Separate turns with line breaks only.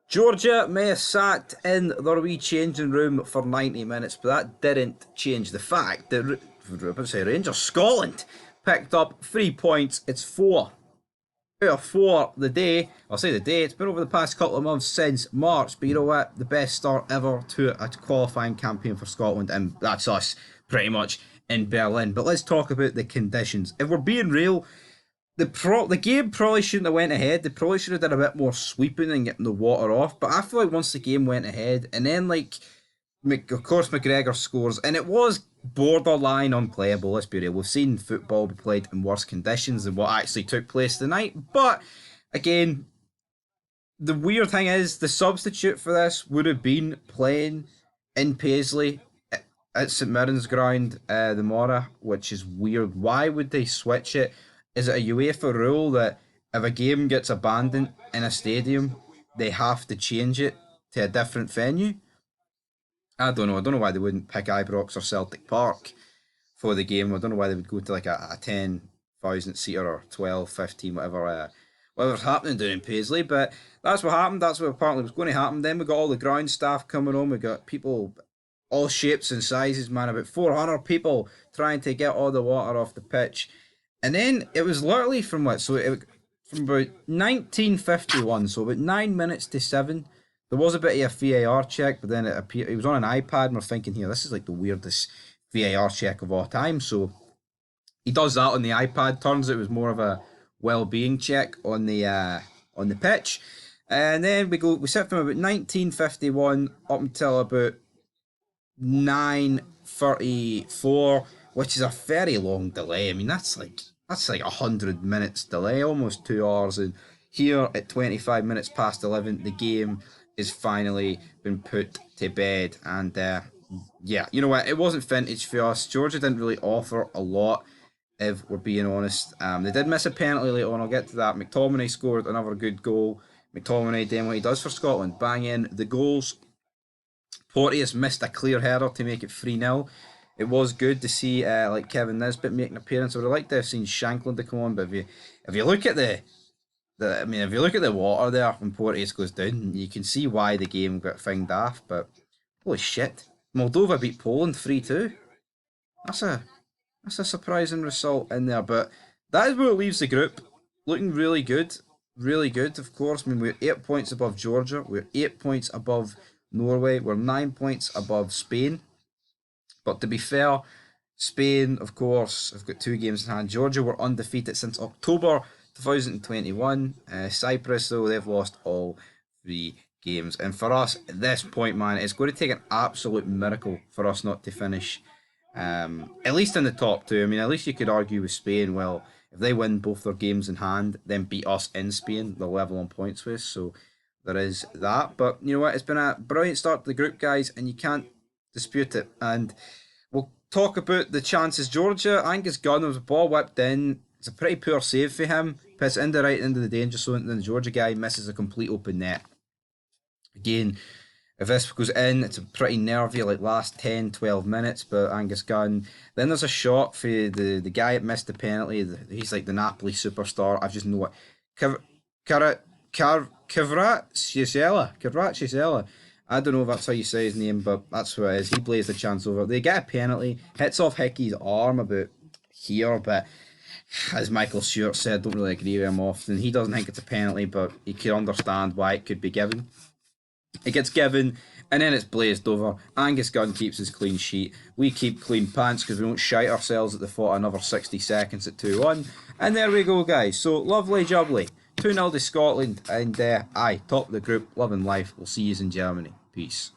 Georgia may have sat in their wee changing room for 90 minutes, but that didn't change the fact that Rangers Scotland picked up 3 points. It's 4 out of 4 the day. I'll say the day. It's been over the past couple of months since March, but you know what? The best start ever to a qualifying campaign for Scotland, and that's us pretty much in Berlin. But let's talk about the conditions. If we're being real, the game probably shouldn't have went ahead. They probably should have done a bit more sweeping and getting the water off. But I feel like once the game went ahead, and then of course McGregor scores, and it was borderline unplayable. Let's be real. We've seen football be played in worse conditions than what actually took place tonight. But again, the weird thing is the substitute for this would have been playing in Paisley at St Mirren's ground, the Mora, which is weird. Why would they switch it? Is it a UEFA rule that if a game gets abandoned in a stadium, they have to change it to a different venue? I don't know. I don't know why they wouldn't pick Ibrox or Celtic Park for the game. I don't know why they would go to like a 10,000 seater or 12, 15, whatever's happening down in Paisley. But that's what happened. That's what apparently was going to happen. Then we got all the ground staff coming on. We got people all shapes and sizes, man. About 400 people trying to get all the water off the pitch. And then it was literally from what? From about 1951, so about 9 minutes to 7. There was a bit of a VAR check, but then it appeared it was on an iPad, and we're thinking here, this is like the weirdest VAR check of all time. So he does that on the iPad. Turns out it was more of a well-being check on the pitch. And then we sit from about 1951 up until about 9:34, which is a very long delay. I mean, that's like 100 minutes delay, almost 2 hours. And here at 25 minutes past 11, the game is finally been put to bed. And yeah, you know what? It wasn't vintage for us. Georgia didn't really offer a lot, if we're being honest. They did miss a penalty later on. I'll get to that. McTominay scored another good goal. McTominay doing what he does for Scotland, bang in the goals. Porteous missed a clear header to make it 3-0. It was good to see like Kevin Nisbet make an appearance. I would have liked to have seen Shankland to come on, but if you look at if you look at the water there when Porteous goes down, you can see why the game got finged off. But holy shit, Moldova beat Poland 3-2. That's a surprising result in there. But that is where it leaves the group, looking really good, really good. Of course, I mean we're 8 points above Georgia, we're 8 points above Norway, we're 9 points above Spain. But to be fair, Spain, of course, have got 2 games in hand. Georgia were undefeated since October 2021. Cyprus, though, they've lost all 3 games. And for us, at this point, man, it's going to take an absolute miracle for us not to finish, at least in the top 2. I mean, at least you could argue with Spain, well, if they win both their games in hand, then beat us in Spain, they'll level on points with us. So there is that. But you know what? It's been a brilliant start to the group, guys, and you can't dispute it. And we'll talk about the chances. Georgia, Angus Gunn, was a ball whipped in. It's a pretty poor save for him. Puts it in the right end of the danger zone, and then the Georgia guy misses a complete open net. Again, if this goes in, it's a pretty nervy, like last 10, 12 minutes, but Angus Gunn. Then there's a shot for the guy that missed the penalty. He's like the Napoli superstar. I just know what. Kvaratskhelia. I don't know if that's how you say his name, but that's what it is. He blazed the chance over. They get a penalty, hits off Hickey's arm about here, but as Michael Stewart said, don't really agree with him often. He doesn't think it's a penalty, but he can understand why it could be given. It gets given, and then it's blazed over. Angus Gunn keeps his clean sheet. We keep clean pants because we don't shite ourselves at the thought of another 60 seconds at 2-1. And there we go, guys. So, lovely jubbly. 2-0 to Scotland, and top of the group, loving life. We'll see you in Germany. Peace.